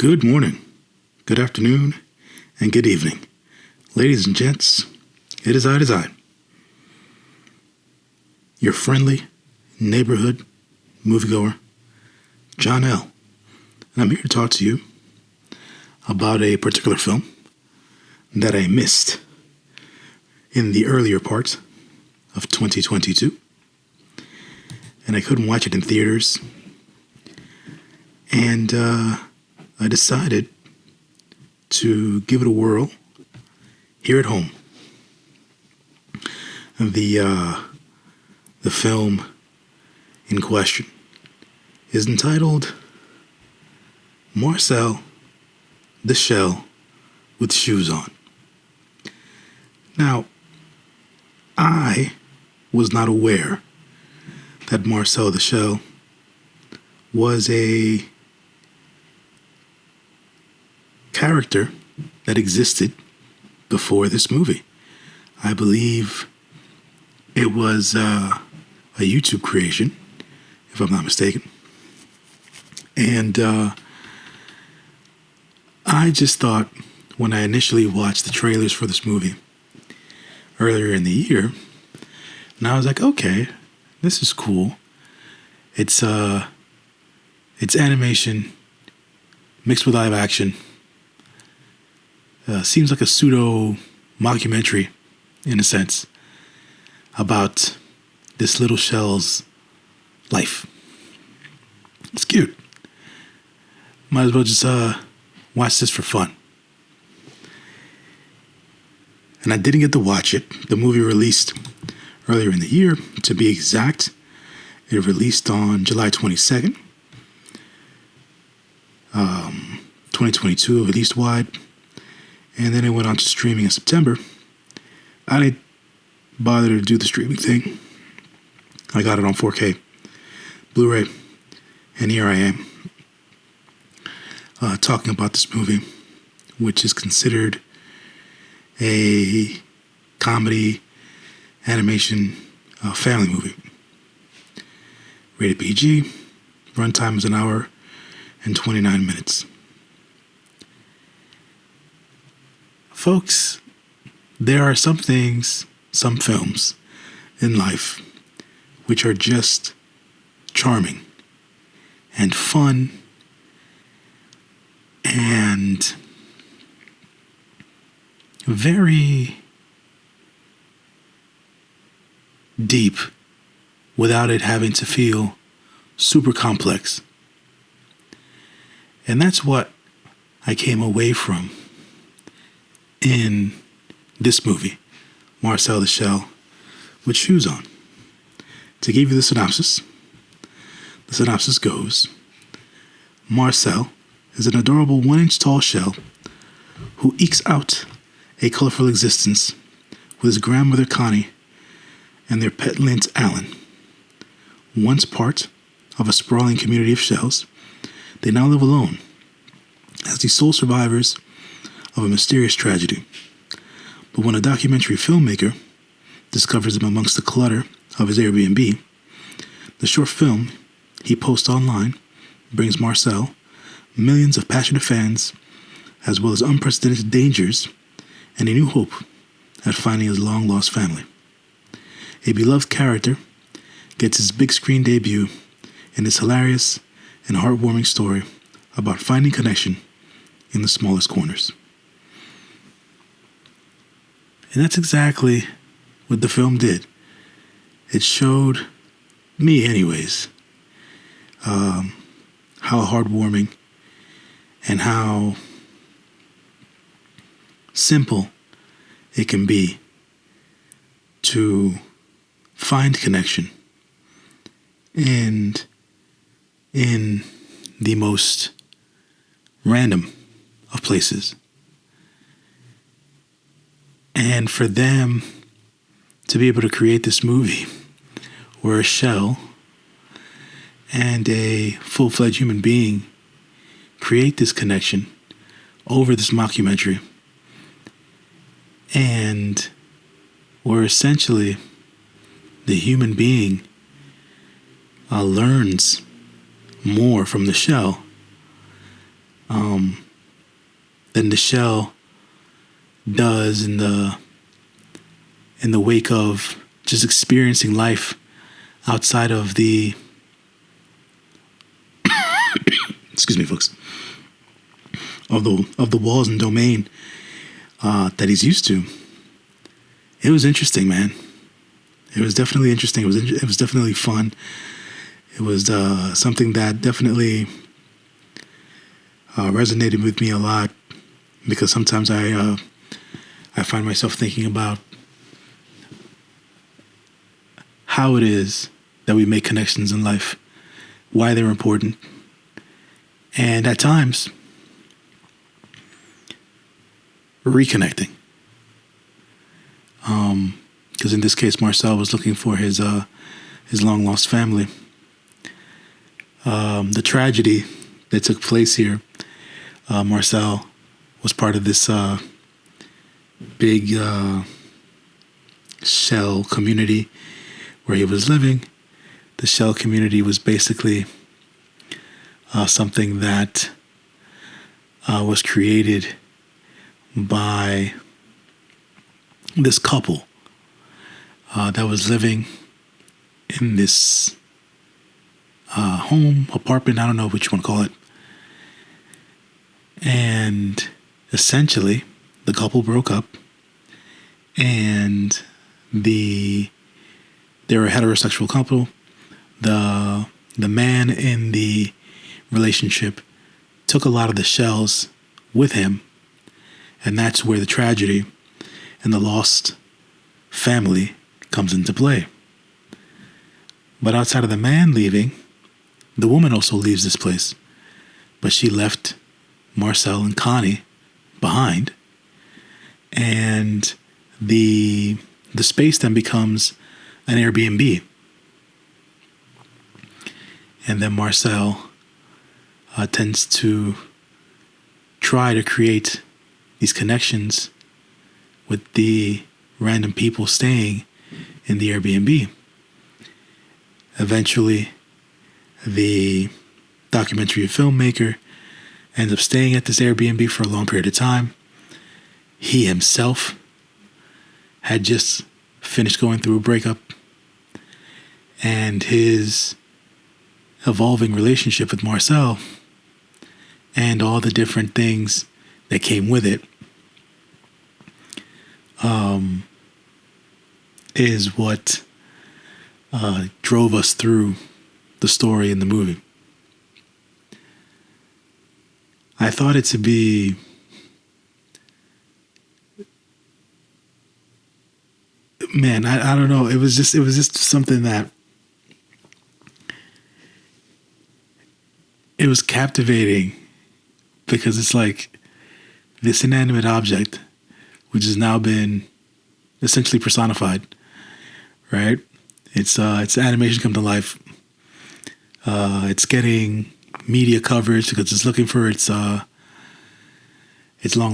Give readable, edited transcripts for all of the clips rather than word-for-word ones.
Good morning, good afternoon, and good evening. Ladies and gents, it is I, your friendly neighborhood moviegoer, John L. And I'm here to talk to you about a particular film that I missed in the earlier part of 2022. And I couldn't watch it in theaters. And I decided to give it a whirl here at home. The film in question is entitled Marcel the Shell with Shoes On. Now, I was not aware that Marcel the Shell was a character that existed before this movie. I believe it was a YouTube creation, if I'm not mistaken. And I just thought, when I initially watched the trailers for this movie earlier in the year, and I was like, okay, this is cool. It's animation mixed with live action. Seems like a pseudo mockumentary, in a sense, about this little shell's life. It's cute. Might as well just watch this for fun. And I didn't get to watch it. The movie released earlier in the year. To be exact, it released on July 22nd, 2022, released wide. And then it went on to streaming in September. I didn't bother to do the streaming thing. I got it on 4K Blu-ray. And here I am talking about this movie, which is considered a comedy animation family movie. Rated PG. Runtime is 1 hour and 29 minutes. Folks, there are some things, some films in life which are just charming and fun and very deep without it having to feel super complex. And that's what I came away from in this movie, Marcel the Shell with Shoes On. To give you the synopsis goes, Marcel is an adorable 1-inch tall shell who ekes out a colorful existence with his grandmother Connie and their pet lint Alan. Once part of a sprawling community of shells, they now live alone as the sole survivors of a mysterious tragedy. But when a documentary filmmaker discovers them amongst the clutter of his Airbnb, the short film he posts online brings Marcel millions of passionate fans, as well as unprecedented dangers and a new hope at finding his long-lost family. A beloved character gets his big screen debut in this hilarious and heartwarming story about finding connection in the smallest corners. And that's exactly what the film did. It showed me, anyways, how heartwarming and how simple it can be to find connection and in the most random of places. And for them to be able to create this movie where a shell and a full-fledged human being create this connection over this mockumentary, and where essentially the human being learns more from the shell, than the shell does in the wake of just experiencing life outside of the excuse me, folks, of the walls and domain that he's used to. It was interesting, man. It was definitely interesting. It was definitely fun. It was something that definitely resonated with me a lot, because sometimes I find myself thinking about how it is that we make connections in life, why they're important, and at times reconnecting. Because in this case, Marcel was looking for his long lost family. The tragedy that took place here, Marcel was part of this big shell community where he was living. The shell community was basically something that was created by this couple that was living in this home, apartment, I don't know what you want to call it. And essentially, the couple broke up, and they're a heterosexual couple. The man in the relationship took a lot of the shells with him, and that's where the tragedy and the lost family comes into play. But outside of the man leaving, the woman also leaves this place, but she left Marcel and Connie behind, and the space then becomes an Airbnb. And then Marcel tends to try to create these connections with the random people staying in the Airbnb. Eventually, the documentary filmmaker ends up staying at this Airbnb for a long period of time. He himself had just finished going through a breakup, and his evolving relationship with Marcel and all the different things that came with it is what drove us through the story in the movie. I thought it to be I don't know. It was just something that it was captivating, because it's like this inanimate object, which has now been essentially personified, right? It's animation come to life. It's getting media coverage because it's looking for its long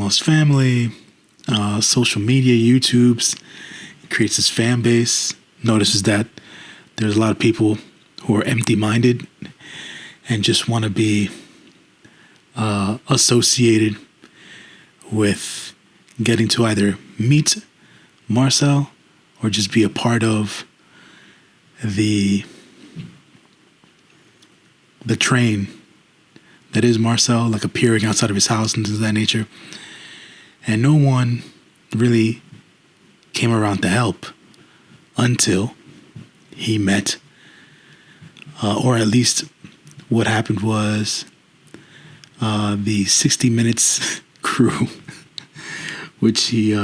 lost family. Social media, YouTube's, it creates this fan base. Notices that there's a lot of people who are empty-minded and just want to be associated with getting to either meet Marcel or just be a part of the train that is Marcel, like appearing outside of his house and things of that nature. And no one really came around to help until he met, or at least what happened was the 60 Minutes crew, which he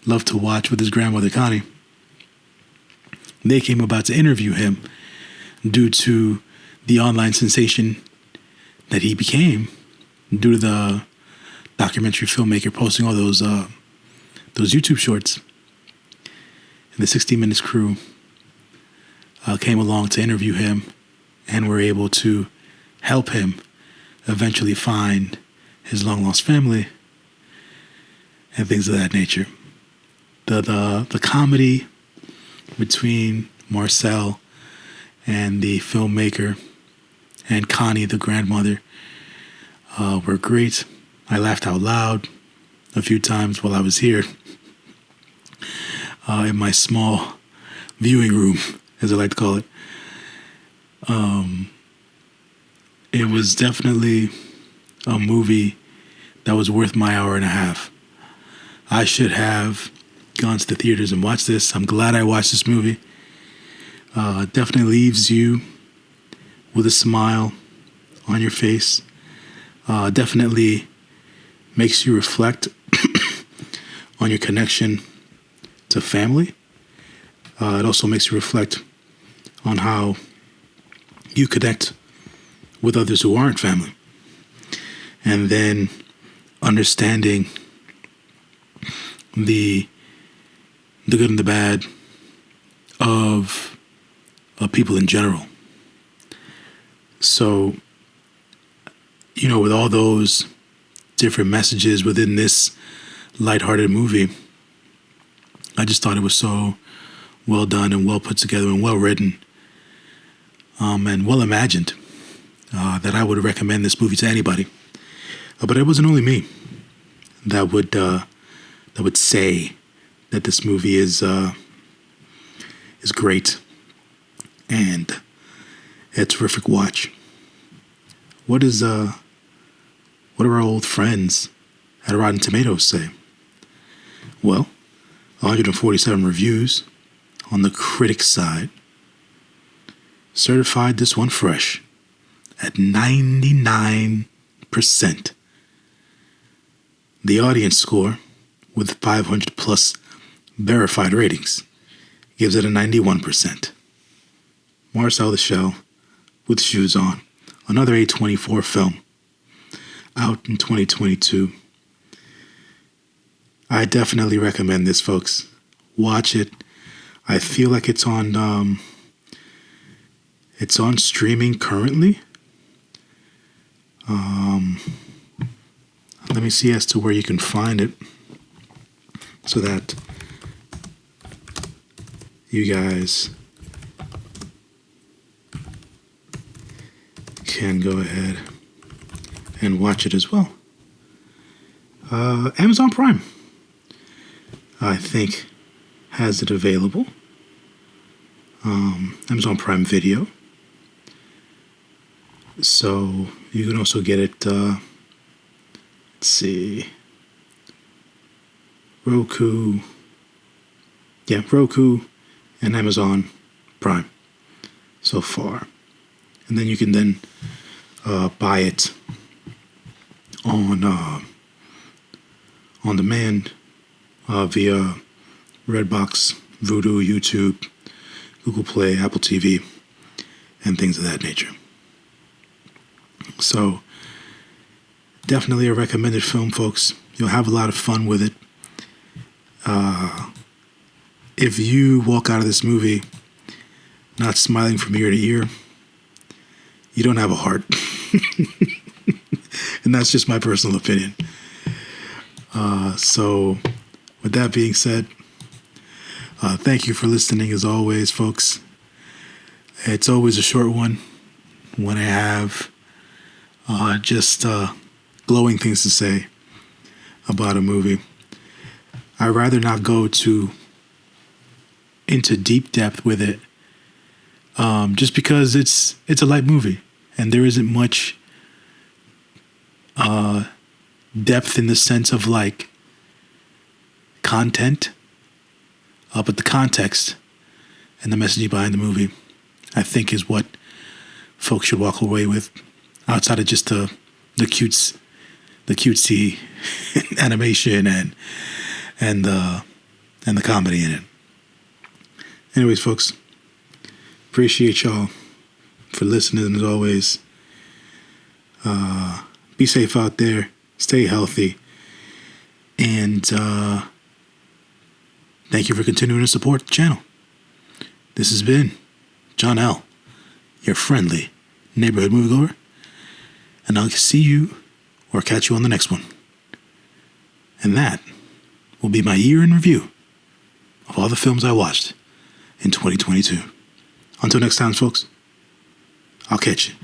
loved to watch with his grandmother Connie. They came about to interview him due to the online sensation that he became due to the documentary filmmaker posting all those YouTube shorts. And the 60 Minutes crew came along to interview him and were able to help him eventually find his long lost family and things of that nature. The comedy between Marcel and the filmmaker and Connie, the grandmother, were great. I laughed out loud a few times while I was here in my small viewing room, as I like to call it. It was definitely a movie that was worth my hour and a half. I should have gone to the theaters and watched this. I'm glad I watched this movie. Definitely leaves you with a smile on your face. Definitely makes you reflect on your connection to family. It also makes you reflect on how you connect with others who aren't family. And then understanding the good and the bad of people in general. So, with all those different messages within this lighthearted movie, I just thought it was so well done and well put together and well written, and well imagined, that I would recommend this movie to anybody. But it wasn't only me that would say that this movie is great and a terrific watch. What do our old friends at Rotten Tomatoes say? Well, 147 reviews on the critic side certified this one fresh at 99%. The audience score, with 500 plus verified ratings, gives it a 91%. Marcel the Shell with Shoes On, another A24 film, out in 2022. I definitely recommend this, folks. Watch it. I feel like it's on streaming currently. Let me see as to where you can find it so that you guys can go ahead and watch it as well. Amazon Prime, I think, has it available. Amazon Prime Video. So you can also get it, let's see, Roku and Amazon Prime so far. And then you can then buy it on demand via Redbox, Vudu, YouTube, Google Play, Apple TV, and things of that nature. So, definitely a recommended film, folks. You'll have a lot of fun with it. If you walk out of this movie not smiling from ear to ear, you don't have a heart. And that's just my personal opinion. So, with that being said, thank you for listening as always, folks. It's always a short one when I have just glowing things to say about a movie. I'd rather not go into deep depth with it, just because it's a light movie and there isn't much depth in the sense of like content, but the context and the messaging behind the movie, I think, is what folks should walk away with, outside of just the cutesy animation and the comedy in it. Anyways, folks, appreciate y'all for listening as always. Be safe out there, stay healthy, and thank you for continuing to support the channel. This has been John L., your friendly neighborhood moviegoer, and I'll see you or catch you on the next one. And that will be my year in review of all the films I watched in 2022. Until next time, folks, I'll catch you.